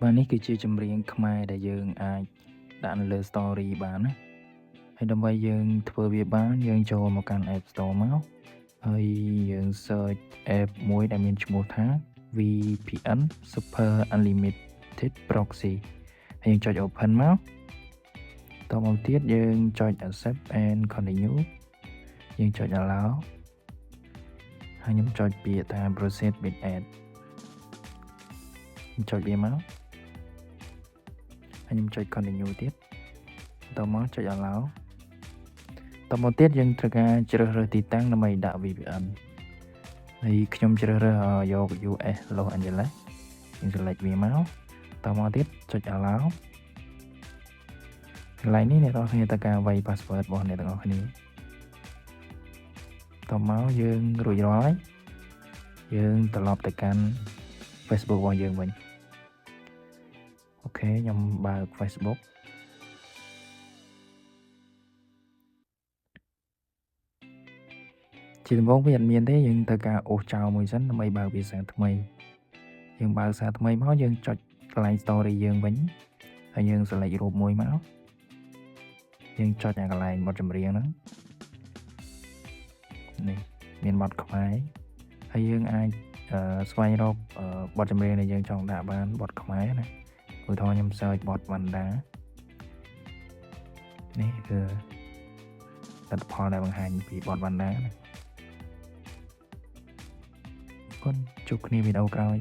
បាទនេះគឺជាចម្រៀងខ្មែរដែលយើងអាចដាក់នៅលើ Story បានណាហើយដើម្បីយើងធ្វើវាបានយើងចូលមកកាន់ App Store មកហើយយើង search app មួយដែលមានឈ្មោះថា VPN Super Unlimited Proxy ហើយយើងចុច Open មកតមកទៀតយើងចុច Accept and Continue យើងចុច Allow ហើយខ្ញុំចុចពាក្យថា Proceed with Ad ខ្ញុំចុចវាមកខ្ញុំចុច continue ទៀតតមកចុច allow តមកទៀតយើងត្រូវការជ្រើសរើសទីតាំងដើម្បីដាក់ VPN ហើយខ្ញុំជ្រើសរើសយក US Los Angeles យើង select វាមកតមកទៀតចុច allow កន្លែងនេះអ្នកនរគ្នាត្រូវការវាយ password របស់អ្នកទាំងអស់គ្នាតមកយើងរួចរាល់ហើយយើងត្រឡប់ទៅកាន់ Facebook របស់យើងវិញអូខេខ្ញុំបើក Facebook ជាដំបូងវាអត់មានទេយើងត្រូវការអូសចោលមួយសិនដើម្បីបើកវាសារថ្មីយើងបើកសារថ្មីមកយើងចុចកន្លែង story យើងវិញហើយយើង select រូបមួយមកយើងចុចអាកន្លែងបទចម្រៀងហ្នឹងនេះមានបទខ្មែរហើយយើងអាចស្វែងរកបទចម្រៀងដែលយើងចង់ដាក់បានបទខ្មែរណាឧទាហរណ៍ខ្ញុំ search បទវណ្ណដានេះគឺលទ្ធផលដែលបង្ហាញពីបទវណ្ណដាណាអរគុណជួបគ្នាវីដេអូក្រោយ